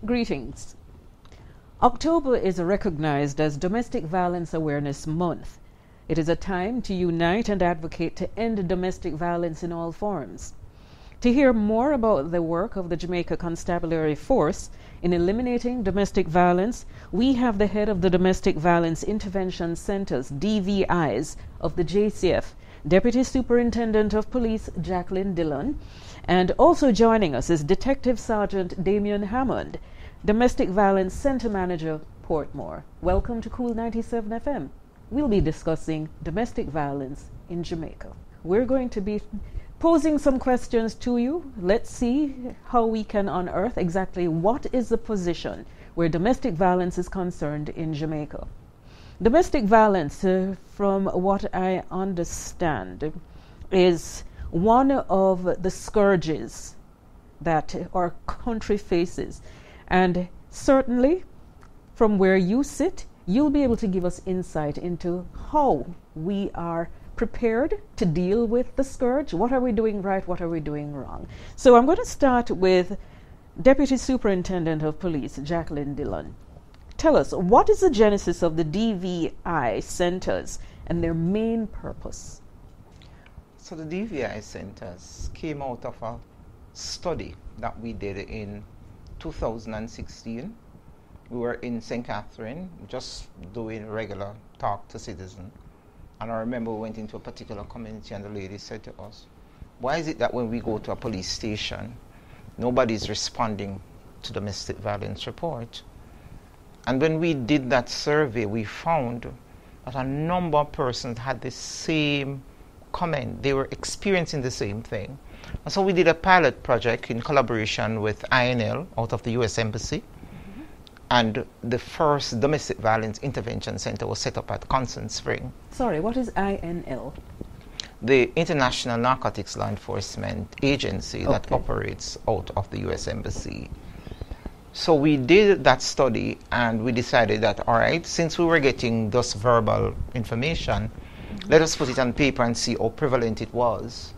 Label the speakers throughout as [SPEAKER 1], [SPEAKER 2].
[SPEAKER 1] Greetings. October is recognized as Domestic Violence Awareness Month. It is a time to unite and advocate to end domestic violence in all forms. To hear more about the work of the Jamaica Constabulary Force in eliminating domestic violence, we have the head of the Domestic Violence Intervention Centers, DVIs, of the JCF, Deputy Superintendent of Police Jacqueline Dillon, and also joining us is Detective Sergeant Damion Hammond, Domestic Violence Center Manager, Portmore. Welcome to Kool 97 FM. We'll be discussing domestic violence in Jamaica. We're going to be posing some questions to you. Let's see how we can unearth exactly what is the position where domestic violence is concerned in Jamaica. Domestic violence, from what I understand, is one of the scourges that our country faces. And certainly, from where you sit, you'll be able to give us insight into how we are prepared to deal with the scourge. What are we doing right? What are we doing wrong? So I'm going to start with Deputy Superintendent of Police, Jacqueline Dillon. Tell us, what is the genesis of the DVI centers and their main purpose?
[SPEAKER 2] So the DVI centers came out of a study that we did in 2016. We were in St. Catherine, just doing regular talk to citizens. And I remember we went into a particular community and the lady said to us, why is it that when we go to a police station, nobody's responding to domestic violence report? And when we did that survey, we found that a number of persons had the same comment. They were experiencing the same thing. And so we did a pilot project in collaboration with INL out of the U.S. Embassy. And the first domestic violence intervention center was set up at Constant Spring.
[SPEAKER 1] Sorry, what is INL?
[SPEAKER 2] The International Narcotics Law Enforcement Agency that operates out of the U.S. Embassy. So we did that study and we decided that, all right, since we were getting this verbal information, let us put it on paper and see how prevalent it was.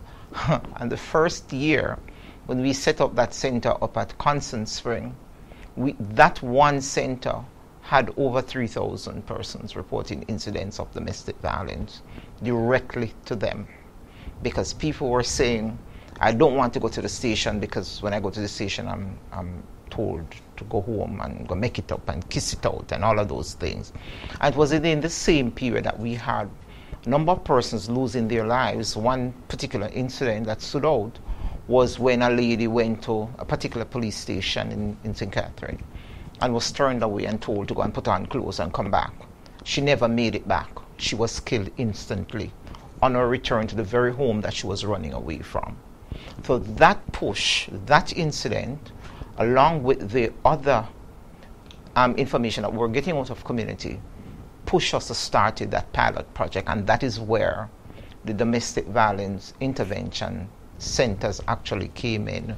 [SPEAKER 2] And the first year, when we set up that center up at Constant Spring, that one center had over 3,000 persons reporting incidents of domestic violence directly to them. Because people were saying, I don't want to go to the station because when I go to the station, I'm told to go home and go make it up and kiss it out and all of those things. And it was in the same period that we had a number of persons losing their lives. One particular incident that stood out was when a lady went to a particular police station in St. Catherine and was turned away and told to go and put on clothes and come back. She never made it back. She was killed instantly on her return to the very home that she was running away from. So that push, that incident, along with the other information that we're getting out of community, pushed us to start that pilot project, and that is where the domestic violence intervention centers actually came in.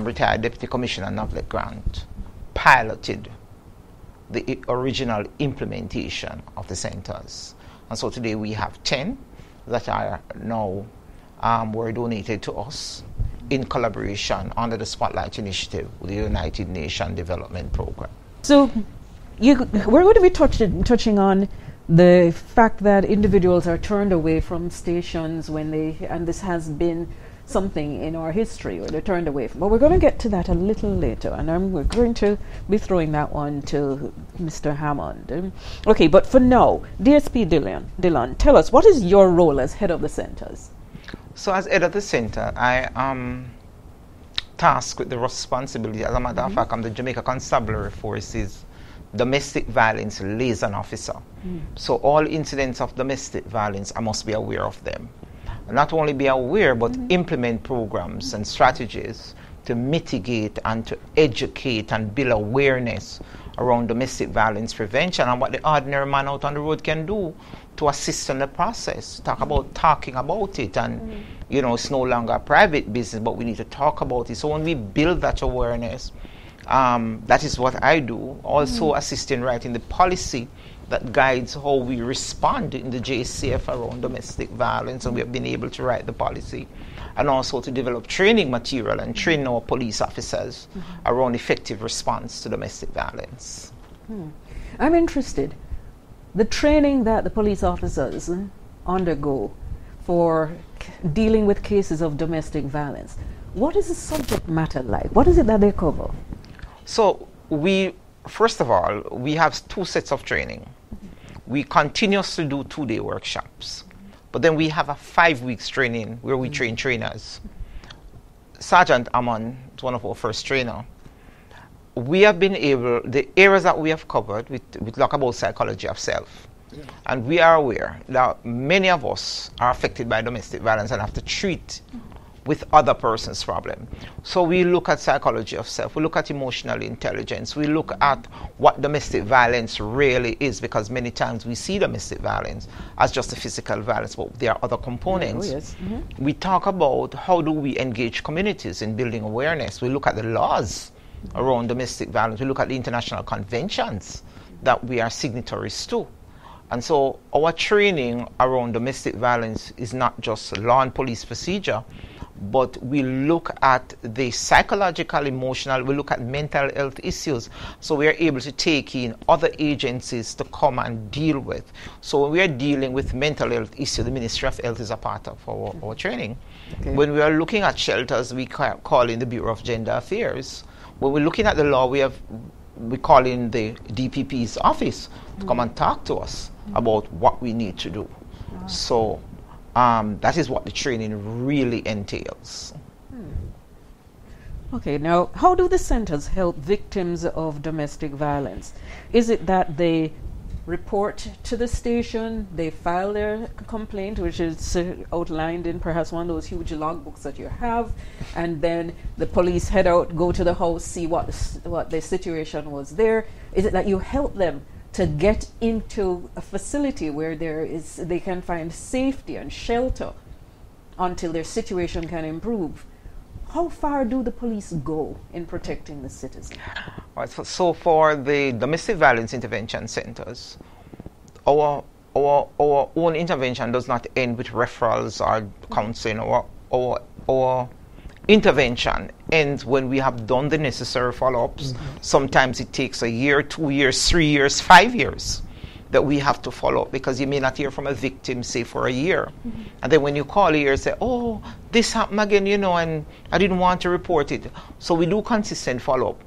[SPEAKER 2] Retired Deputy Commissioner Novlet Grant piloted the original implementation of the centers. And so today we have 10 that are now were donated to us in collaboration under the Spotlight Initiative with the United Nations Development Program.
[SPEAKER 1] So we're going to be touching on the fact that individuals are turned away from stations and this has been something in our history where they're turned away from. But we're going to get to that a little later, and we're going to be throwing that one to Mr. Hammond. Okay, but for now, DSP Dillon, tell us, what is your role as head of the centers?
[SPEAKER 2] So as head of the center, I am tasked with the responsibility. As a matter of fact, I'm the Jamaica Constabulary Force's domestic violence liaison officer. So all incidents of domestic violence, I must be aware of them. Not only be aware, but implement programs and strategies to mitigate and to educate and build awareness around domestic violence prevention and what the ordinary man out on the road can do to assist in the process. Talking about it, and it's no longer a private business, but we need to talk about it. So when we build that awareness, that is what I do. Also assisting writing the policy that guides how we respond in the JCF around domestic violence, and we have been able to write the policy and also to develop training material and train our police officers around effective response to domestic violence.
[SPEAKER 1] I'm interested. The training that the police officers undergo for dealing with cases of domestic violence, what is the subject matter like? What is it that they cover?
[SPEAKER 2] So first of all, we have 2 sets of training. We continuously do 2-day workshops, but then we have a 5 weeks training where we train trainers. Sergeant Hammond is one of our first trainers. We have been able, the areas that we have covered, we talk about psychology of self. And we are aware that many of us are affected by domestic violence and have to treat with other person's problem. So we look at psychology of self, we look at emotional intelligence, we look at what domestic violence really is, because many times we see domestic violence as just a physical violence, but there are other components. We talk about how do we engage communities in building awareness. We look at the laws around domestic violence. We look at the international conventions that we are signatories to. And so our training around domestic violence is not just law and police procedure, but we look at the psychological, emotional, we look at mental health issues. So we are able to take in other agencies to come and deal with. So when we are dealing with mental health issues, the Ministry of Health is a part of our training. When we are looking at shelters, we call in the Bureau of Gender Affairs. When we're looking at the law, we call in the DPP's office to come and talk to us about what we need to do. So that is what the training really entails.
[SPEAKER 1] Okay, now how do the centers help victims of domestic violence? Is it that they report to the station, they file their complaint, which is outlined in perhaps one of those huge logbooks that you have, and then the police head out, go to the house, see what the situation was there? Is it that you help them to get into a facility where they can find safety and shelter until their situation can improve? How far do the police go in protecting the citizen?
[SPEAKER 2] Right, so for the domestic violence intervention centers, our own intervention does not end with referrals or counseling. Our intervention ends when we have done the necessary follow-ups. Sometimes it takes a year, 2 years, 3 years, 5 years that we have to follow up, because you may not hear from a victim, say, for a year. And then when you call here, say, oh, this happened again, and I didn't want to report it. So we do consistent follow-up.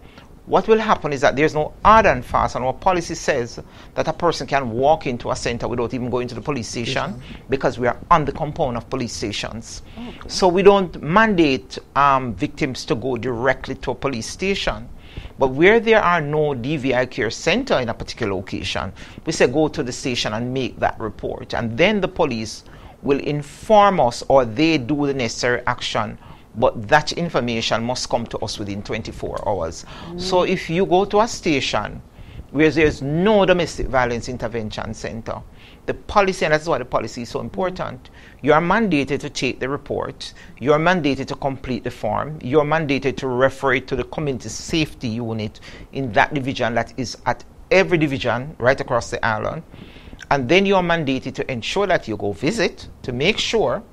[SPEAKER 2] What will happen is that there's no hard and fast, and our policy says that a person can walk into a center without even going to the police station, because we are on the compound of police stations. So we don't mandate victims to go directly to a police station. But where there are no DVI care center in a particular location, we say go to the station and make that report. And then the police will inform us, or they do the necessary action. But that information must come to us within 24 hours. So if you go to a station where there's no domestic violence intervention center, the policy, and that's why the policy is so important, you are mandated to take the report, you are mandated to complete the form, you are mandated to refer it to the community safety unit in that division that is at every division right across the island. And then you are mandated to ensure that you go visit to make sure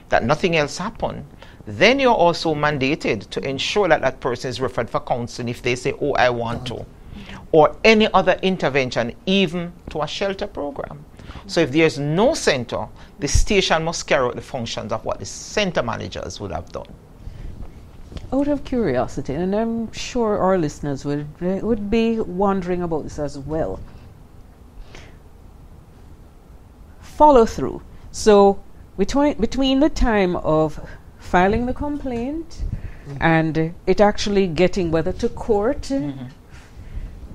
[SPEAKER 2] that nothing else happened. Then you're also mandated to ensure that that person is referred for counseling if they say, oh, I want to, or any other intervention, even to a shelter program. So if there's no center, the station must carry out the functions of what the center managers would have done.
[SPEAKER 1] Out of curiosity, and I'm sure our listeners would be wondering about this as well. Follow through. So between the time of filing the complaint and it actually getting whether to court,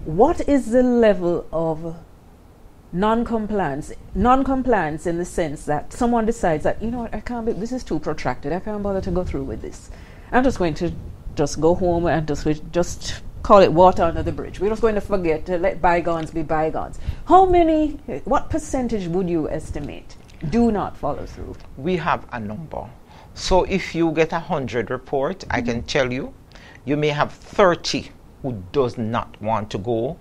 [SPEAKER 1] what is the level of non-compliance in the sense that someone decides that, I can't be, this is too protracted, I can't bother to go through with this, I'm just going to just go home and just call it water under the bridge, we're just going to forget, to let bygones be bygones? What percentage would you estimate do not follow through?
[SPEAKER 2] We have a number. So if you get 100 reports, I can tell you, you may have 30 who does not want to go,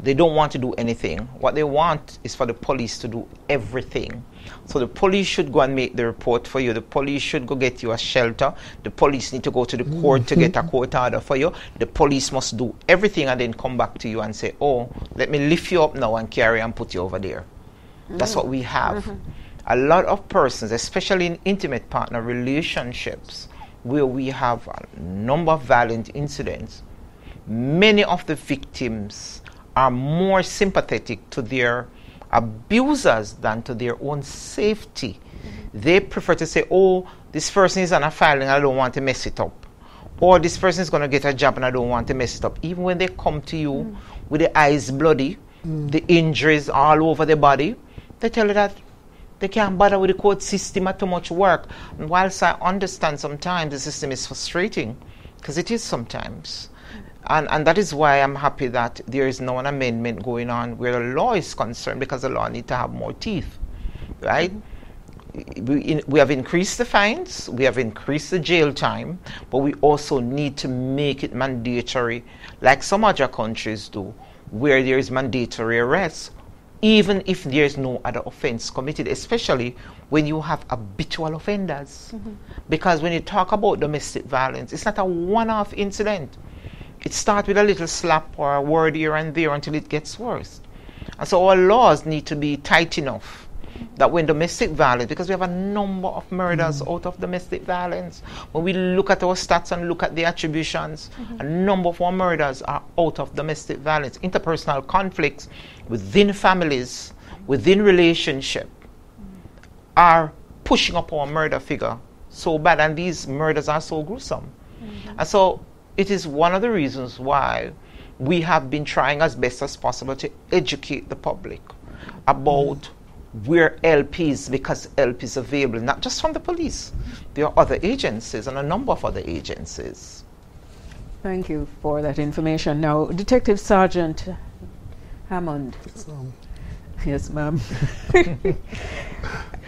[SPEAKER 2] They don't want to do anything. What they want is for the police to do everything. So the police should go and make the report for you. The police should go get you a shelter. The police need to go to the court to get a court order for you. The police must do everything and then come back to you and say, oh, let me lift you up now and carry and put you over there. That's what we have. A lot of persons, especially in intimate partner relationships, where we have a number of violent incidents, many of the victims are more sympathetic to their abusers than to their own safety. They prefer to say, oh, this person is on a file and I don't want to mess it up. Or this person is going to get a job and I don't want to mess it up. Even when they come to you with the eyes bloody, the injuries all over the body, they tell you that they can't bother with the court system at too much work. And whilst I understand sometimes the system is frustrating, because it is sometimes. And that is why I'm happy that there is now an amendment going on where the law is concerned, because the law needs to have more teeth, right? We have increased the fines, we have increased the jail time, but we also need to make it mandatory, like some other countries do, where there is mandatory arrest, even if there is no other offense committed, especially when you have habitual offenders. Because when you talk about domestic violence, it's not a one-off incident. It starts with a little slap or a word here and there until it gets worse. And so our laws need to be tight enough that when domestic violence, because we have a number of murders out of domestic violence, when we look at our stats and look at the attributions, a number of our murders are out of domestic violence. Interpersonal conflicts within families, within relationship, are pushing up our murder figure so bad, and these murders are so gruesome. And so it is one of the reasons why we have been trying as best as possible to educate the public about where help is, because help is available, not just from the police. There are other agencies and a number of other agencies.
[SPEAKER 1] Thank you for that information. Now, Detective Sergeant Hammond. Yes, ma'am.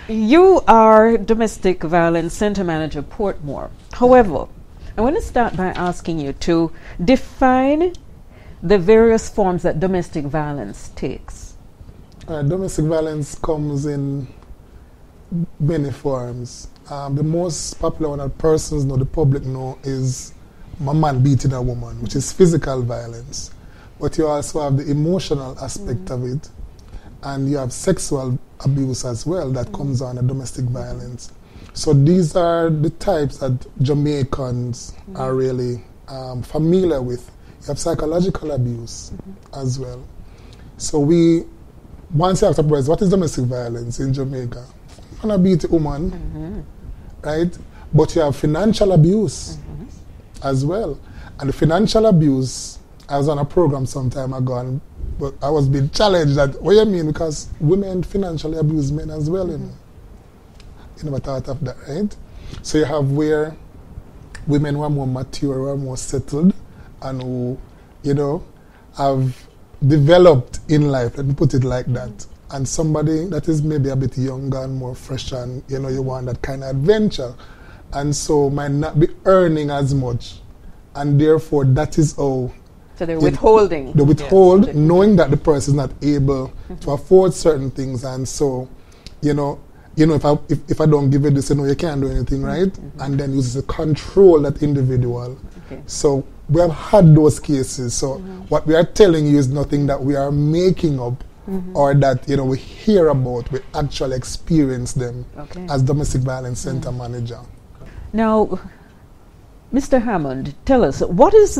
[SPEAKER 1] You are Domestic Violence Center Manager, Portmore. However, I want to start by asking you to define the various forms that domestic violence takes.
[SPEAKER 3] Domestic violence comes in many forms. The most popular one that persons know, the public know, is a man beating a woman, which is physical violence. But you also have the emotional aspect of it, and you have sexual abuse as well that comes on a domestic violence. So these are the types that Jamaicans are really familiar with. You have psychological abuse as well. So once you have to ask, what is domestic violence in Jamaica? You want to beat a woman, right? But you have financial abuse as well. And the financial abuse, I was on a program some time ago, but I was being challenged that, what do you mean? Because women financially abuse men as well, you know. You never thought of that, right? So you have where women who are more mature, who are more settled, and who, you know, have developed in life, let me put it like that. And somebody that is maybe a bit younger and more fresh, and, you know, you want that kind of adventure, and so might not be earning as much, and therefore that is how.
[SPEAKER 1] So they're withholding.
[SPEAKER 3] They withhold, knowing that the person is not able to afford certain things, and so, you know, if I don't give you this, you know, you can't do anything, right? And then uses to control that individual. So we have had those cases. So what we are telling you is nothing that we are making up or that, you know, we hear about. We actually experience them as domestic violence center manager.
[SPEAKER 1] Now, Mr. Hammond, tell us, what is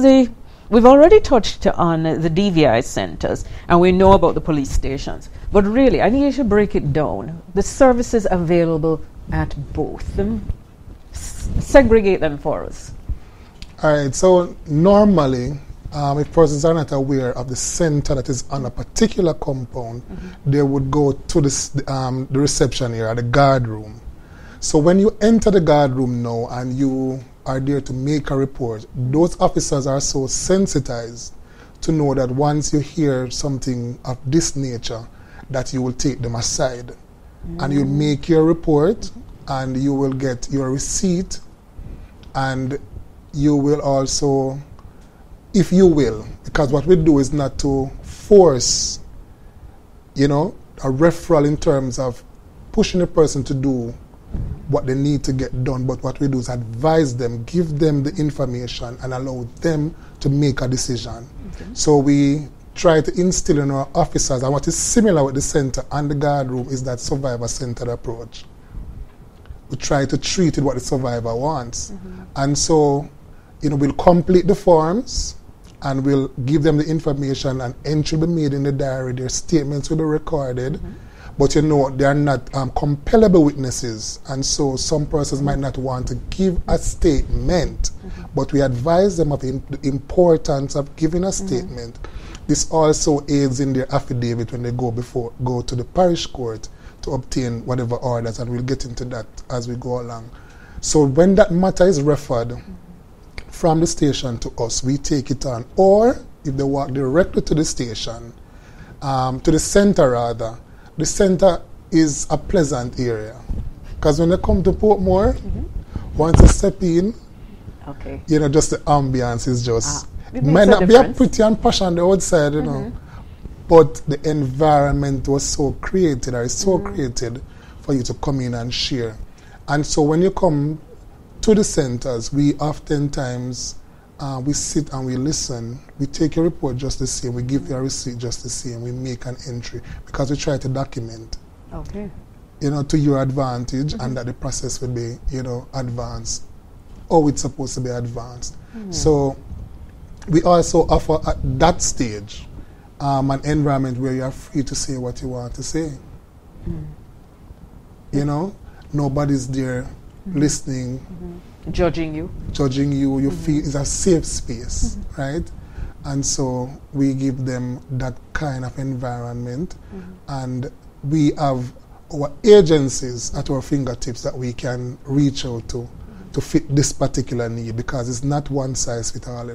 [SPEAKER 1] we've already touched on the DVI centers, and we know about the police stations. But really, I think you should break it down. The services available at both. Segregate them for us.
[SPEAKER 3] All right, so normally, if persons are not aware of the center that is on a particular compound, they would go to the reception area, the guard room. So when you enter the guard room now and you are there to make a report, those officers are so sensitized to know that once you hear something of this nature, that you will take them aside and you'll make your report and you will get your receipt, and you will also, if you will, because what we do is not to force, a referral in terms of pushing a person to do what they need to get done, but what we do is advise them, give them the information, and allow them to make a decision. Okay. So we try to instill in our officers, and what is similar with the center and the guard room is that survivor-centered approach. We try to treat it what the survivor wants. And so, we'll complete the forms, and we'll give them the information, and entry will be made in the diary, their statements will be recorded, but they are not compellable witnesses, and so some persons might not want to give a statement, but we advise them of the importance of giving a statement. This also aids in their affidavit when they go to the parish court to obtain whatever orders, and we'll get into that as we go along. So when that matter is referred from the station to us, we take it on, or if they walk directly to the station, to the center rather, the center is a pleasant area. Because when they come to Portmore, once they step in, just the ambience is just... It might not be a pretty and posh on the outside, but the environment was so created, or is so created for you to come in and share. And so when you come to the centers, we oftentimes, we sit and we listen. We take a report just the same. We give you a receipt just the same. We make an entry because we try to document, to your advantage, and that the process will be, advanced. Or it's supposed to be advanced. So we also offer at that stage an environment where you are free to say what you want to say. Nobody's there listening.
[SPEAKER 1] Judging you.
[SPEAKER 3] You feel it's a safe space, right? And so we give them that kind of environment, and we have our agencies at our fingertips that we can reach out to fit this particular need, because it's not one size fits all.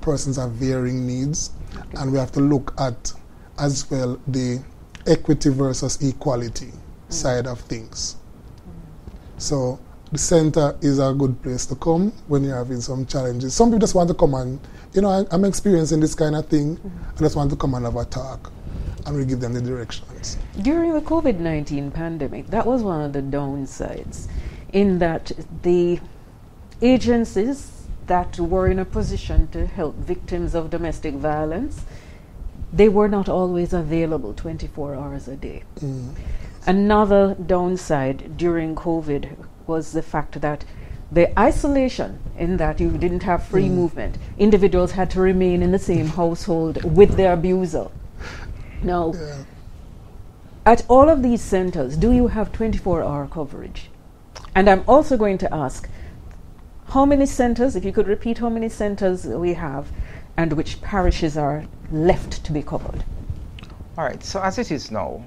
[SPEAKER 3] Persons have varying needs, and we have to look at as well the equity versus equality side of things. So the center is a good place to come when you're having some challenges. Some people just want to come and, I'm experiencing this kind of thing, I just want to come and have a talk, and we give them the directions.
[SPEAKER 1] During the COVID-19 pandemic, that was one of the downsides, in that the agencies that were in a position to help victims of domestic violence, they were not always available 24 hours a day. Another downside during COVID was the fact that the isolation, in that you didn't have free movement. Individuals had to remain in the same household with their abuser. Now, at all of these centers, do you have 24-hour coverage? And I'm also going to ask, how many centers, if you could repeat how many centers we have, and which parishes are left to be covered?
[SPEAKER 2] All right, so as it is now,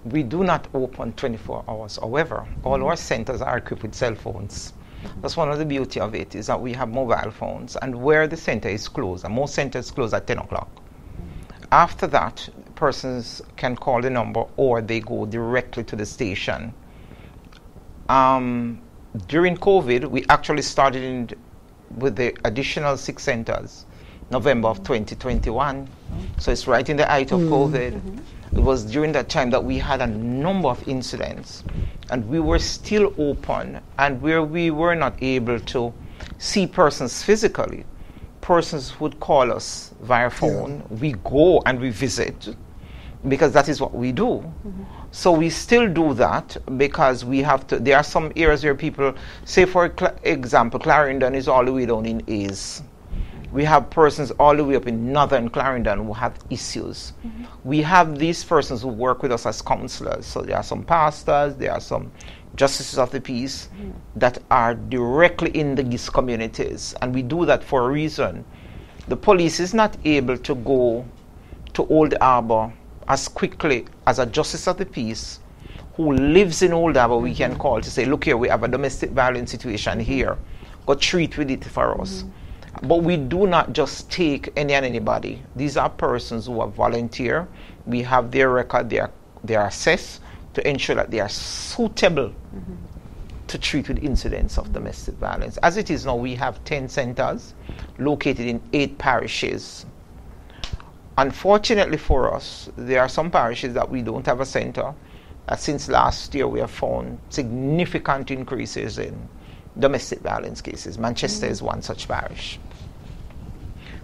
[SPEAKER 2] we do not open 24 hours. However, all our centers are equipped with cell phones. That's one of the beauty of it, is that we have mobile phones, and where the center is closed, and most centers close at 10 o'clock. After that, persons can call the number, or they go directly to the station. During COVID, we actually started with the additional 6 centers, November of 2021. So it's right in the height of COVID. It was during that time that we had a number of incidents, and we were still open, and where we were not able to see persons physically, persons would call us via phone. We go and we visit, because that is what we do. So we still do that, because we have to. There are some areas where people, say for example, Clarendon is all the way down in A's. We have persons all the way up in northern Clarendon who have issues. We have these persons who work with us as counselors. So there are some pastors, there are some justices of the peace that are directly in these communities. And we do that for a reason. The police is not able to go to Old Harbour as quickly as a justice of the peace who lives in Old Harbour we can call to say, look here, we have a domestic violence situation here. Go treat with it for us. But we do not just take any and anybody. These are persons who are volunteer. We have their record, they are assessed to ensure that they are suitable to treat with incidents of domestic violence. As it is now, we have 10 centers located in 8 parishes. Unfortunately for us, there are some parishes that we don't have a center. Since last year, we have found significant increases in domestic violence cases. Manchester is one such parish.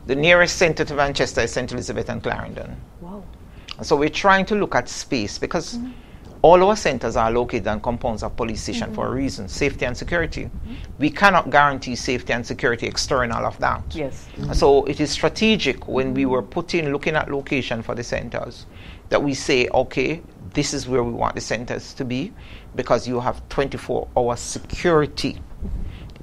[SPEAKER 2] The nearest center to Manchester is St. Elizabeth and Clarendon.
[SPEAKER 1] Wow.
[SPEAKER 2] And so we're trying to look at space because all our centers are located on compounds of police station for a reason, safety and security. We cannot guarantee safety and security external of that.
[SPEAKER 1] Yes.
[SPEAKER 2] And so it is strategic when we were looking at location for the centers that we say, okay, this is where we want the centers to be because you have 24-hour security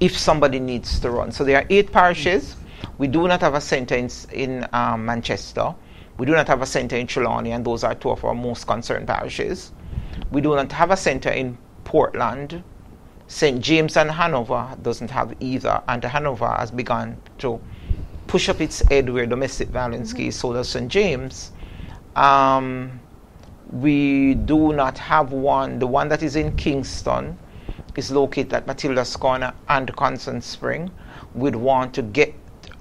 [SPEAKER 2] if somebody needs to run. So there are 8 parishes. We do not have a center in Manchester. We do not have a center in Trelawney, and those are 2 of our most concerned parishes. We do not have a center in Portland. St. James and Hanover doesn't have either, and Hanover has begun to push up its head where domestic violence case, so does St. James. We do not have one. The one that is in Kingston is located at Matilda's Corner and Constant Spring. We'd want to get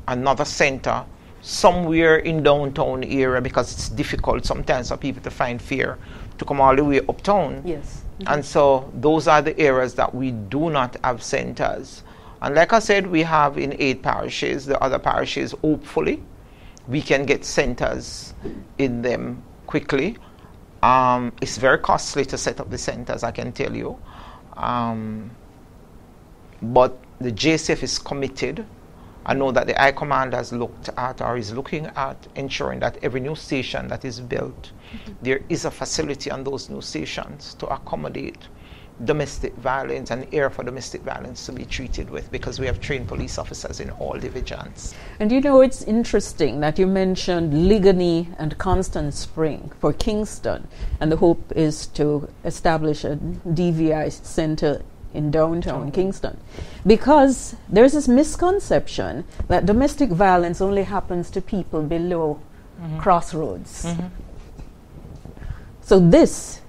[SPEAKER 2] another center somewhere in downtown area because it's difficult sometimes for people to find fare to come all the way uptown.
[SPEAKER 1] Yes.
[SPEAKER 2] And so those are the areas that we do not have centers. And like I said, we have in 8 parishes. The other parishes, hopefully, we can get centers in them quickly. It's very costly to set up the centers, I can tell you. But the JCF is committed. I know that the High Command has looked at or is looking at ensuring that every new station that is built, there is a facility on those new stations to accommodate domestic violence and area for domestic violence to be treated with, because we have trained police officers in all divisions.
[SPEAKER 1] And you know, it's interesting that you mentioned Ligony and Constant Spring for Kingston, and the hope is to establish a DVI center in downtown Kingston, because there's this misconception that domestic violence only happens to people below crossroads. So this,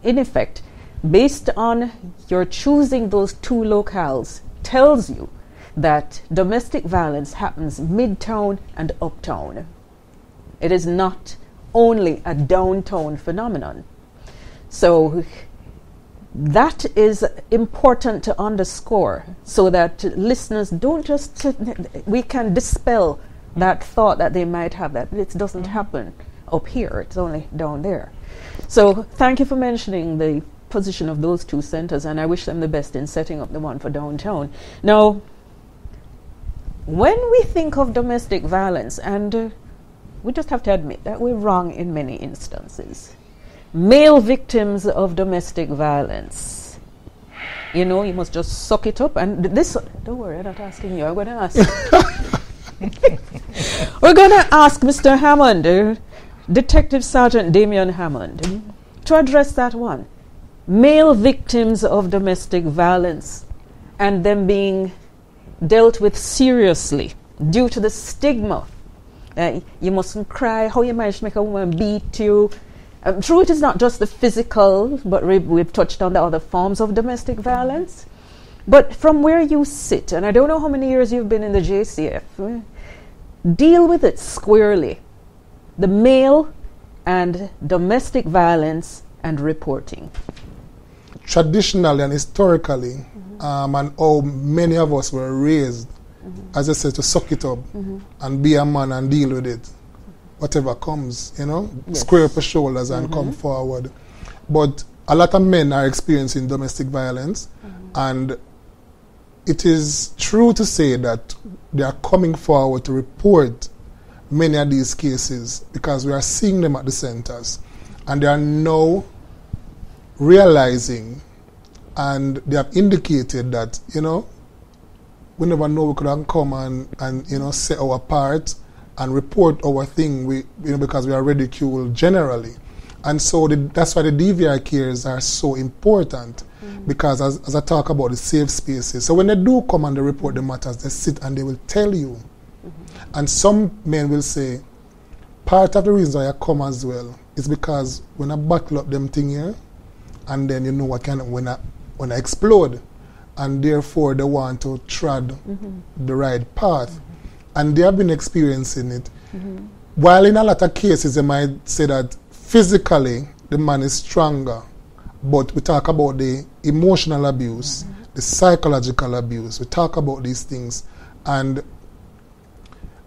[SPEAKER 1] in effect, based on your choosing those 2 locales, tells you that domestic violence happens midtown and uptown. It is not only a downtown phenomenon. So that is important to underscore so that listeners don't just, we can dispel that thought that they might have that it doesn't happen up here, it's only down there. So thank you for mentioning the position of those 2 centers, and I wish them the best in setting up the one for downtown. Now, when we think of domestic violence, and we just have to admit that we're wrong in many instances, male victims of domestic violence, you know, you must just suck it up. And this, don't worry, I'm not asking you, I'm going to ask. We're going to ask Mr. Hammond, Detective Sergeant Damion Hammond, to address that one. Male victims of domestic violence and them being dealt with seriously due to the stigma. You mustn't cry, how you manage to make a woman beat you. True, it is not just the physical, but we've touched on the other forms of domestic violence. But from where you sit, and I don't know how many years you've been in the JCF, deal with it squarely. The male and domestic violence and reporting.
[SPEAKER 3] Traditionally and historically, and how many of us were raised, as I said, to suck it up and be a man and deal with it. Whatever comes, you know, square up your shoulders and come forward. But a lot of men are experiencing domestic violence, and it is true to say that they are coming forward to report many of these cases because we are seeing them at the centers, and they are now realizing, and they have indicated that, you know, we never know we could have come and you know, say our part and report our thing, because we are ridiculed generally. And so that's why the DVI cares are so important, because as I talk about the safe spaces, so when they do come and they report the matters, they sit and they will tell you. And some men will say, part of the reason why I come as well is because when I battle up them thing here, and then you know what kind of, when I explode, and therefore they want to tread the right path. And they have been experiencing it. while in a lot of cases they might say that physically the man is stronger, but we talk about the emotional abuse, the psychological abuse. We talk about these things, and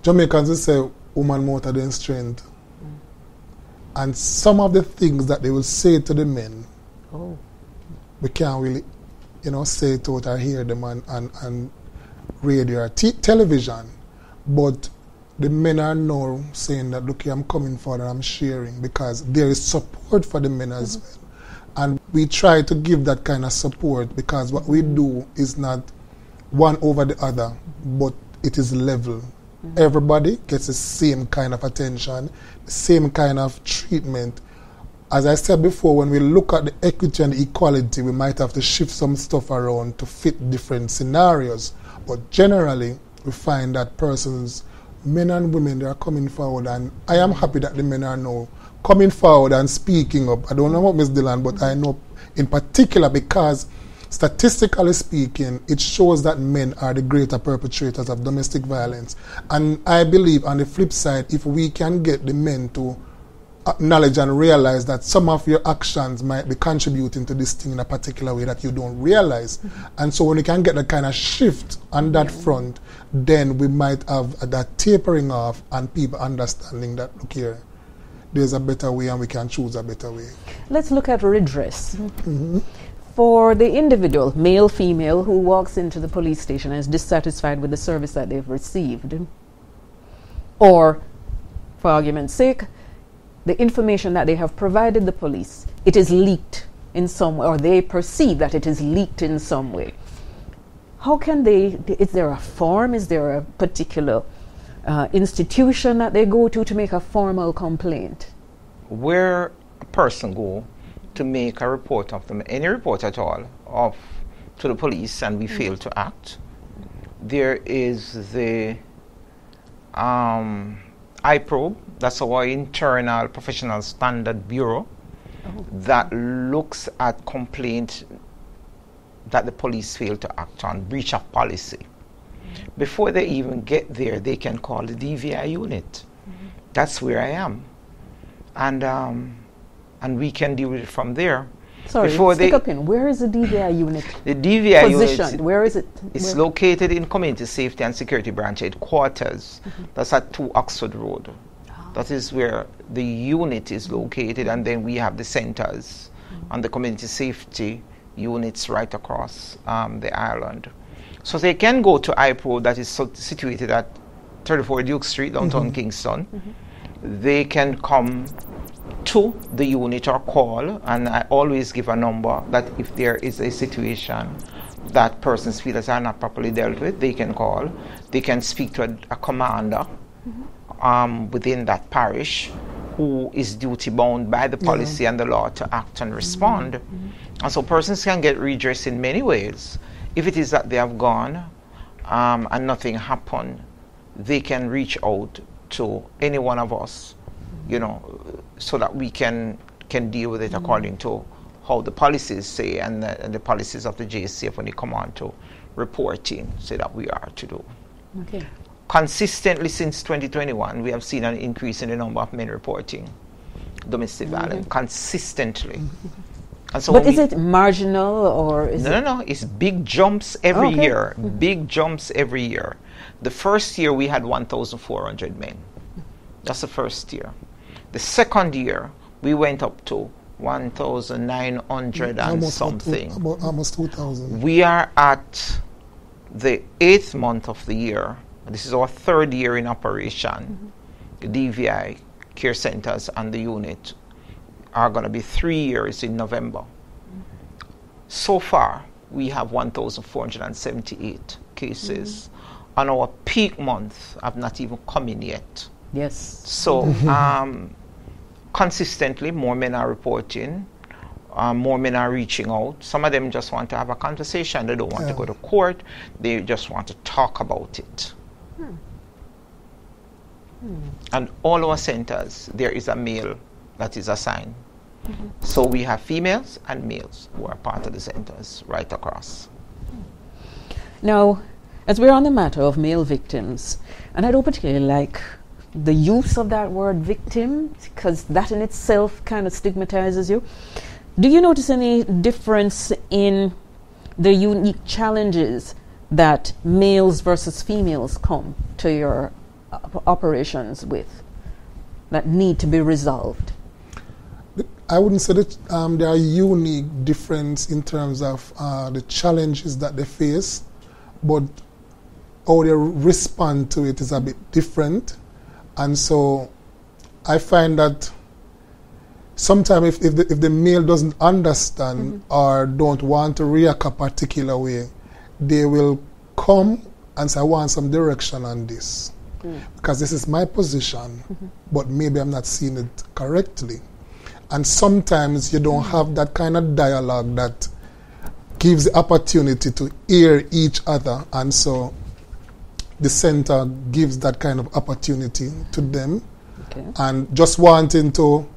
[SPEAKER 3] Jamaicans will say, woman more than strength. And some of the things that they will say to the men, we can't really, say it out or hear them on radio or television. But the men are now saying that, look, I'm coming forward and I'm sharing, because there is support for the men as well. And we try to give that kind of support, because what we do is not one over the other, but it is level. Everybody gets the same kind of attention, the same kind of treatment. As I said before, when we look at the equity and the equality, we might have to shift some stuff around to fit different scenarios. But generally, we find that persons, men and women, they are coming forward, and I am happy that the men are now coming forward and speaking up. I don't know about Ms. Dillon, but I know in particular because statistically speaking, it shows that men are the greater perpetrators of domestic violence. And I believe on the flip side, if we can get the men to acknowledge and realize that some of your actions might be contributing to this thing in a particular way that you don't realize. And so when we can get that kind of shift on that front, then we might have that tapering off and people understanding that, look here, there's a better way and we can choose a better way.
[SPEAKER 1] Let's look at redress. For the individual, male, female, who walks into the police station and is dissatisfied with the service that they've received, or, for argument's sake, the information that they have provided the police, it is leaked in some way, or they perceive that it is leaked in some way. How can they, is there a form, is there a particular institution that they go to make a formal complaint?
[SPEAKER 2] Where a person go to make a report of them, any report at all, to the police, and we fail to act, there is the IPROBE, that's our internal professional standard bureau, that looks at complaint that the police fail to act on, breach of policy. Before they even get there, they can call the DVI unit. That's where I am. And we can deal with it from there.
[SPEAKER 1] Sorry, stick up in. Where is the DVI unit?
[SPEAKER 2] The DVI
[SPEAKER 1] positioned?
[SPEAKER 2] unit.
[SPEAKER 1] Where is it?
[SPEAKER 2] It's located in Community Safety and Security Branch headquarters. That's at 2 Oxford Road. That is where the unit is located, and then we have the centers and the community safety units right across the island. So they can go to IPRO, that is situated at 34 Duke Street, downtown Kingston. They can come to the unit or call, and I always give a number that if there is a situation that persons feel that are not properly dealt with, they can call. They can speak to a commander within that parish who is duty bound by the policy and the law to act and respond. And so persons can get redress in many ways. If it is that they have gone and nothing happened, they can reach out to any one of us, so that we can deal with it according to how the policies say and the policies of the JCF when they come on to reporting, say that we are to do.
[SPEAKER 1] Okay.
[SPEAKER 2] Consistently since 2021, we have seen an increase in the number of men reporting domestic violence consistently. And so,
[SPEAKER 1] but is it marginal or is it?
[SPEAKER 2] No. It's big jumps every year. Big jumps every year. The first year we had 1,400 men. That's the first year. The second year we went up to 1,900 and something.
[SPEAKER 3] Almost 2,000.
[SPEAKER 2] We are at the 8th month of the year. This is our 3rd year in operation. The DVI care centers and the unit are going to be 3 years in November. So far, we have 1,478 cases. And our peak month have not even come in yet.
[SPEAKER 1] Yes.
[SPEAKER 2] So, consistently, more men are reporting. More men are reaching out. Some of them just want to have a conversation. They don't want to go to court. They just want to talk about it. And all our centers, there is a male that is assigned. So we have females and males who are part of the centers right across.
[SPEAKER 1] Now, as we're on the matter of male victims, and I don't particularly like the use of that word victim, because that in itself kind of stigmatizes you. Do you notice any difference in the unique challenges that males versus females come to your operations with that need to be resolved?
[SPEAKER 3] I wouldn't say that there are unique difference in terms of the challenges that they face, but how they respond to it is a bit different. And so I find that sometimes if the male doesn't understand or don't want to react a particular way, they will come and say, I want some direction on this. Because this is my position, but maybe I'm not seeing it correctly. And sometimes you don't have that kind of dialogue that gives the opportunity to hear each other. And so the center gives that kind of opportunity to them. Okay. And just wanting to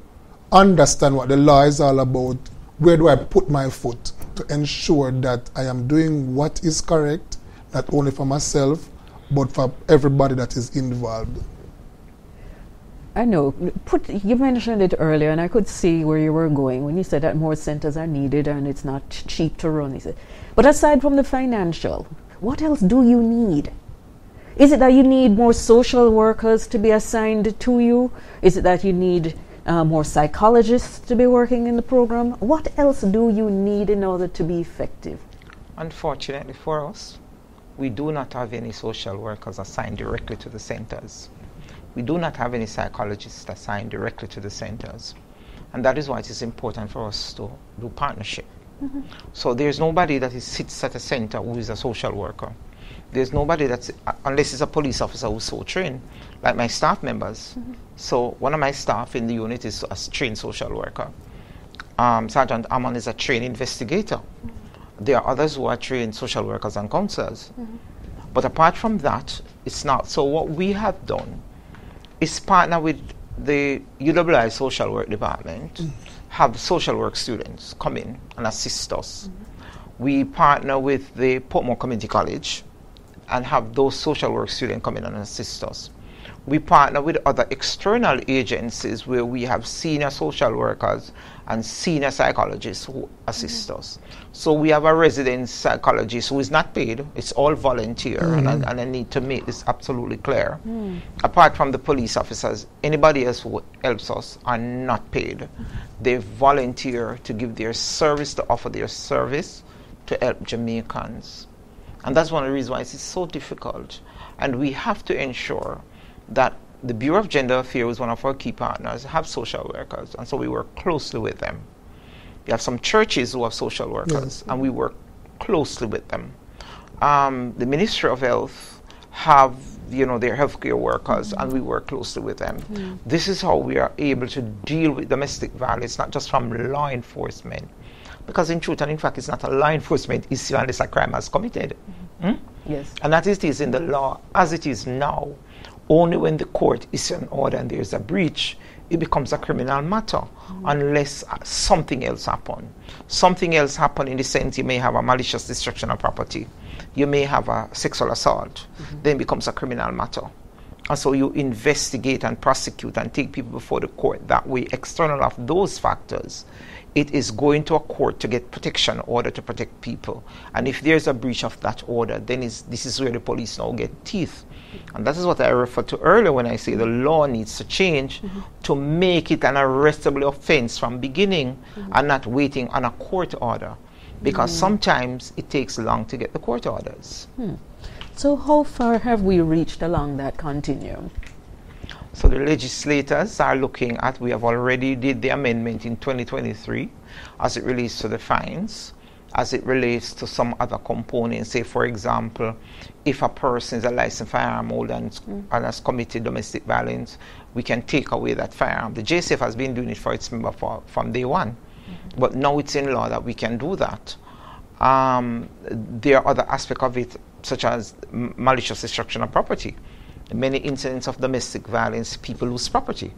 [SPEAKER 3] understand what the law is all about, where do I put my foot to ensure that I am doing what is correct, not only for myself, but for everybody that is involved.
[SPEAKER 1] I know. You mentioned it earlier, and I could see where you were going when you said that more centers are needed and it's not cheap to run. But aside from the financial, what else do you need? Is it that you need more social workers to be assigned to you? Is it that you need more psychologists to be working in the program? What else do you need in order to be effective?
[SPEAKER 2] Unfortunately for us, we do not have any social workers assigned directly to the centers. We do not have any psychologists assigned directly to the centers. And that is why it is important for us to do partnership. So there's nobody that sits at a center who is a social worker. There's nobody that's, unless it's a police officer who's so trained, like my staff members. So one of my staff in the unit is a trained social worker. Sergeant Hammond is a trained investigator. There are others who are trained social workers and counselors. But apart from that, it's not. So what we have done is partner with the UWI social work department, have social work students come in and assist us. We partner with the Portmore Community College and have those social work students come in and assist us. We partner with other external agencies where we have senior social workers and senior psychologists who assist us. So we have a resident psychologist who is not paid. It's all volunteer, and I need to make this absolutely clear. Apart from the police officers, anybody else who helps us are not paid. They volunteer to give their service, to offer their service to help Jamaicans. And that's one of the reasons why it's so difficult. And we have to ensure that the Bureau of Gender Affairs, one of our key partners, have social workers, and so we work closely with them. We have some churches who have social workers, and we work closely with them. The Ministry of Health have, their healthcare workers, and we work closely with them. This is how we are able to deal with domestic violence, not just from law enforcement, because in truth and in fact, it's not a law enforcement issue unless a crime has committed.
[SPEAKER 1] Yes.
[SPEAKER 2] And that it is in the law as it is now. Only when the court issues an order and there's a breach, it becomes a criminal matter, unless something else happens. Something else happens in the sense you may have a malicious destruction of property. You may have a sexual assault. Then it becomes a criminal matter. And so you investigate and prosecute and take people before the court. That way, external of those factors, it is going to a court to get protection order to protect people. And if there's a breach of that order, then this is where the police now get teeth. And that is what I referred to earlier when I say the law needs to change to make it an arrestable offense from beginning and not waiting on a court order. Because sometimes it takes long to get the court orders.
[SPEAKER 1] So how far have we reached along that continuum?
[SPEAKER 2] So the legislators are looking at, we have already did the amendment in 2023 as it relates to the fines, as it relates to some other components. Say, for example, if a person is a licensed firearm holder and has committed domestic violence, we can take away that firearm. The JCF has been doing it for its members from day one, but now it's in law that we can do that. There are other aspects of it, such as malicious destruction of property. Many incidents of domestic violence, people lose property.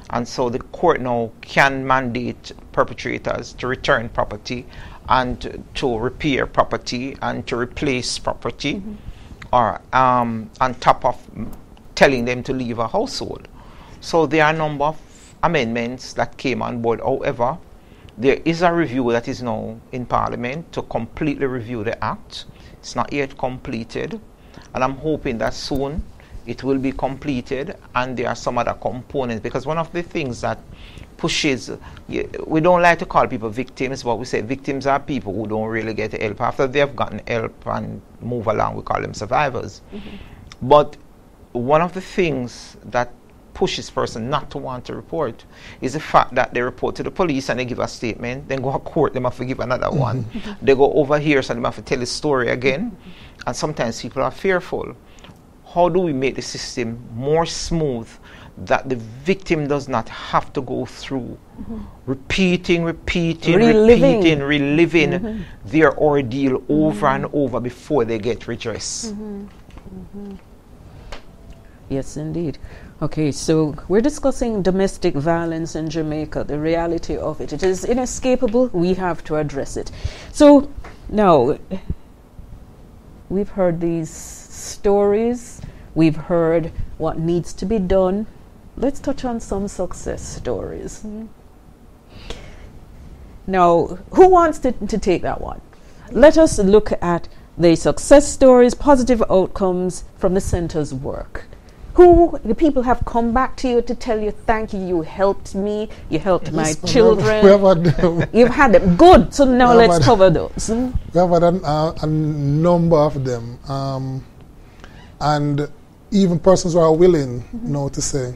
[SPEAKER 2] And so the court now can mandate perpetrators to return property and to repair property and to replace property, or on top of telling them to leave a household. So there are a number of amendments that came on board. However, there is a review that is now in Parliament to completely review the Act. It's not yet completed, and I'm hoping that soon it will be completed, and there are some other components, because one of the things that pushes, we don't like to call people victims, but we say victims are people who don't really get help. After they have gotten help and move along, we call them survivors. But one of the things that pushes person not to want to report is the fact that they report to the police and they give a statement, then go to court, they have to give another one. They go over here, so they have to tell the story again, and sometimes people are fearful. How do we make the system more smooth that the victim does not have to go through reliving their ordeal over and over before they get redress?
[SPEAKER 1] Yes, indeed. Okay, so we're discussing domestic violence in Jamaica, the reality of it. It is inescapable. We have to address it. So now, we've heard these stories. We've heard what needs to be done. Let's touch on some success stories. Now, who wants to take that one? Let us look at the success stories, positive outcomes from the center's work. Who the people have come back to you to tell you, thank you, you helped me, you helped my children. You've had them. Good. So now let's cover those.
[SPEAKER 3] We have had a number of them. And even persons who are willing now to say,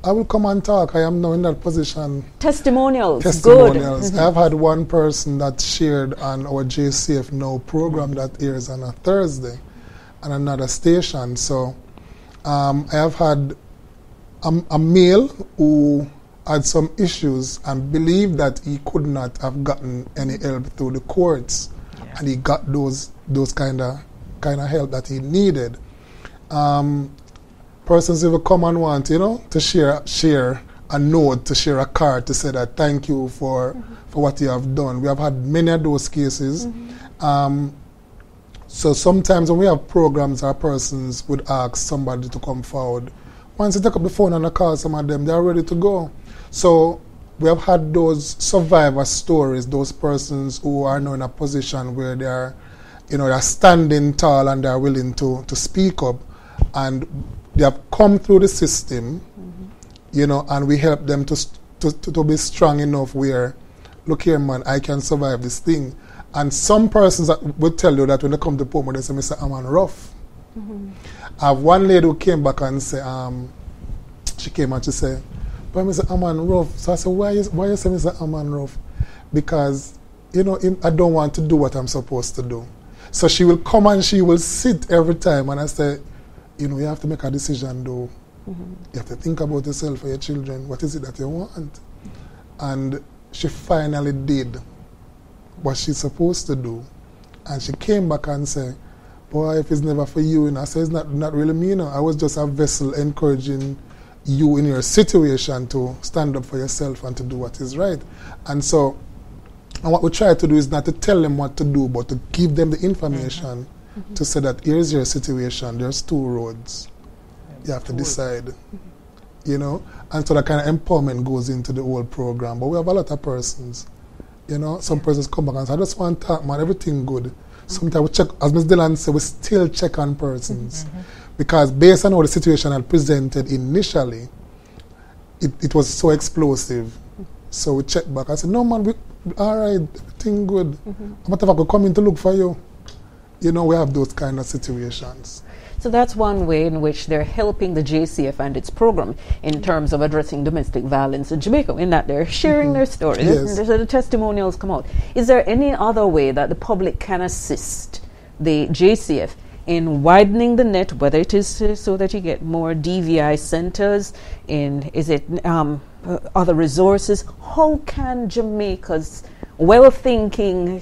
[SPEAKER 3] I will come and talk. I am now in that position.
[SPEAKER 1] Testimonials.
[SPEAKER 3] Testimonials. Good. I've had one person that shared on our JCF Now program that airs on a Thursday on another station. So I have had a male who had some issues and believed that he could not have gotten any help through the courts, and he got those kind of help that he needed. Persons who come and want, to share a note, to share a card, to say that thank you for what you have done. We have had many of those cases. So sometimes when we have programs, our persons would ask somebody to come forward. Once they take up the phone and call some of them, they are ready to go. So we have had those survivor stories, those persons who are now in a position where they are, they're standing tall and they are willing to speak up, and they have come through the system, and we help them to be strong enough where, look here, man, I can survive this thing. And some persons that will tell you that when they come to Portmore, they say, Mr. Hammond, rough. I have one lady who came back and said, she came and she said, but Mr. Hammond, rough. So I said, why you say Mr. Hammond, rough? Because, I don't want to do what I'm supposed to do. So she will come and she will sit every time, and I say, you have to make a decision, though. You have to think about yourself or your children. What is it that you want? And she finally did what she's supposed to do. And she came back and said, boy, if it's never for you. And I said, it's not really me. I was just a vessel encouraging you in your situation to stand up for yourself and to do what is right. And so, and what we try to do is not to tell them what to do, but to give them the information to say that here's your situation, there's two roads. You have to decide, and so that kind of empowerment goes into the whole program. But we have a lot of persons, some persons come back and say, I just want to talk, man, everything good. Sometimes we check, as Ms. Dillon said, we still check on persons. Because based on how the situation had presented initially, it was so explosive. So we checked back. I said, no, man, all right, everything good. What if I could come in to look for you? We have those kind of situations.
[SPEAKER 1] So that's one way in which they're helping the JCF and its program in terms of addressing domestic violence in Jamaica, in that they're sharing their stories.
[SPEAKER 3] Yes.
[SPEAKER 1] So the testimonials come out. Is there any other way that the public can assist the JCF in widening the net, whether it is so that you get more DVI centers, is it other resources? How can Jamaica's well-thinking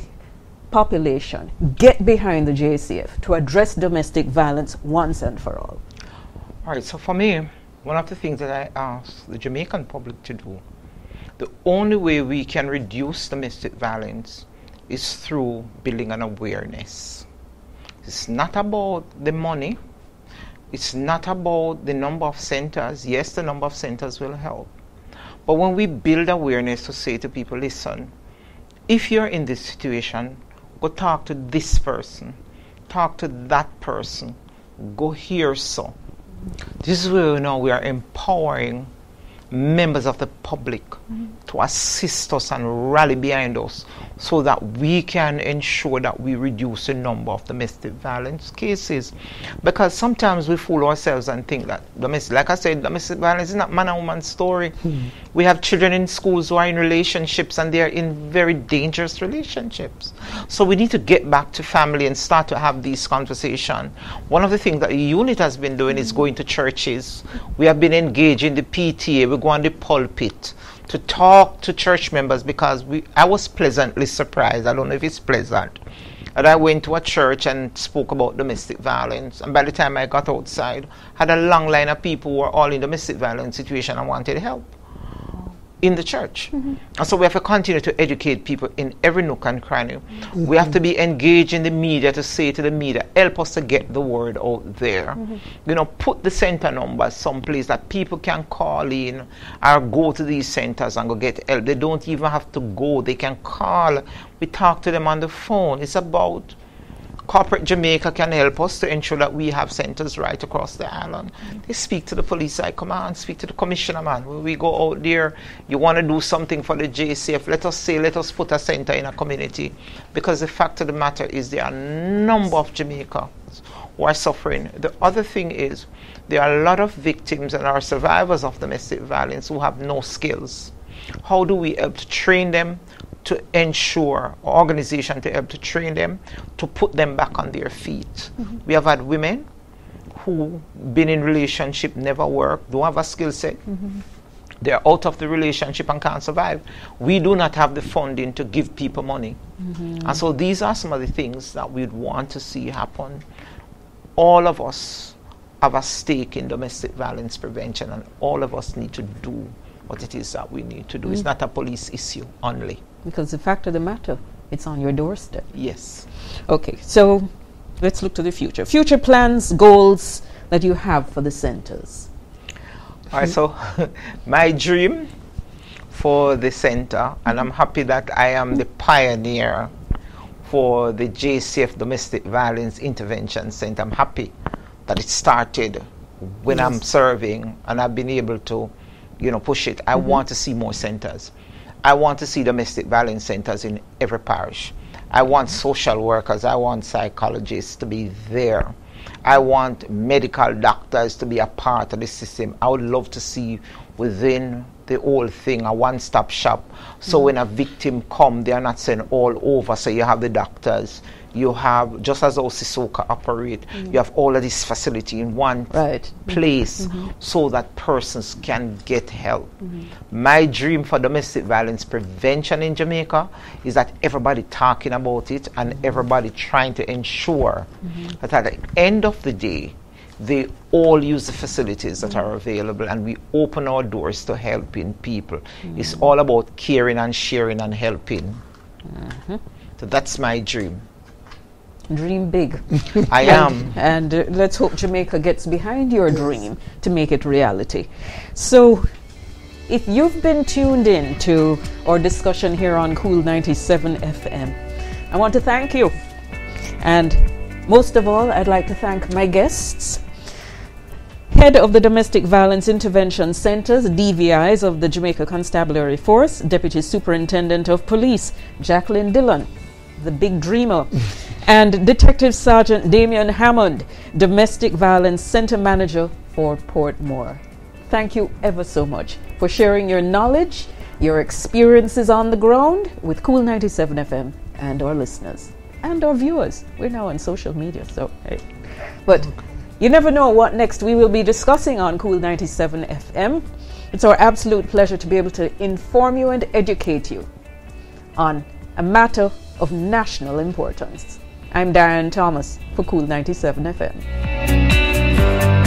[SPEAKER 1] population get behind the JCF to address domestic violence once and for all?
[SPEAKER 2] All right, so for me, one of the things that I ask the Jamaican public to do, the only way we can reduce domestic violence is through building an awareness. It's not about the money. It's not about the number of centers. Yes, the number of centers will help. But when we build awareness to say to people, listen, if you're in this situation, go talk to this person, talk to that person, go here so. This is where now we are empowering members of the public to assist us and rally behind us so that we can ensure that we reduce the number of domestic violence cases. Because sometimes we fool ourselves and think that like I said, domestic violence is not man and woman story. We have children in schools who are in relationships and they are in very dangerous relationships. So we need to get back to family and start to have these conversations. One of the things that the unit has been doing is going to churches. We have been engaged in the PTA. We go on the pulpit to talk to church members because I was pleasantly surprised. I don't know if it's pleasant. And I went to a church and spoke about domestic violence. And by the time I got outside, had a long line of people who were all in domestic violence situation and wanted help in the church. And so we have to continue to educate people in every nook and cranny. We have to be engaged in the media to say to the media, help us to get the word out there. You know, put the center numbers someplace that people can call in or go to these centers and go get help. They don't even have to go. They can call. We talk to them on the phone. It's about corporate Jamaica can help us to ensure that we have centers right across the island. They speak to the police high command, speak to the commissioner, man. When we go out there, you want to do something for the JCF, let us put a center in a community. Because the fact of the matter is there are a number of Jamaicans who are suffering. The other thing is there are a lot of victims and are survivors of domestic violence who have no skills. How do we help to train them, to ensure organization to help to train them, to put them back on their feet? We have had women who been in relationship, never work, don't have a skill set. They're out of the relationship and can't survive. We do not have the funding to give people money. And so these are some of the things that we'd want to see happen. All of us have a stake in domestic violence prevention, and all of us need to do what it is that we need to do. It's not a police issue only.
[SPEAKER 1] Because the fact of the matter, it's on your doorstep.
[SPEAKER 2] Yes.
[SPEAKER 1] Okay, so let's look to the future. Future plans, goals that you have for the centers.
[SPEAKER 2] All right, so my dream for the center, and I'm happy that I am the pioneer for the JCF Domestic Violence Intervention Center. I'm happy that it started when I'm serving and I've been able to, push it. I want to see more centers. I want to see domestic violence centers in every parish. I want social workers. I want psychologists to be there. I want medical doctors to be a part of the system. I would love to see within the whole thing a one-stop shop. So when a victim comes, they are not sent all over. So you have the doctors. You have, just as Sissoko operate, you have all of this facility in one place so that persons can get help. My dream for domestic violence prevention in Jamaica is that everybody talking about it and everybody trying to ensure that at the end of the day, they all use the facilities that are available and we open our doors to helping people. It's all about caring and sharing and helping. So that's my dream.
[SPEAKER 1] Dream big.
[SPEAKER 2] I am.
[SPEAKER 1] And let's hope Jamaica gets behind your dream to make it reality. So if you've been tuned in to our discussion here on Kool 97 FM, I want to thank you. And most of all, I'd like to thank my guests. Head of the Domestic Violence Intervention Centers, DVIs of the Jamaica Constabulary Force, Deputy Superintendent of Police, Jacqueline Dillon, the big dreamer, and Detective Sergeant Damion Hammond, Domestic Violence Center Manager for Portmore. Thank you ever so much for sharing your knowledge, your experiences on the ground with Kool 97 FM and our listeners and our viewers. We're now on social media, so hey. But you never know what next we will be discussing on Kool 97 FM. It's our absolute pleasure to be able to inform you and educate you on a matter of national importance. I'm Dianne Thomas for Kool 97 FM.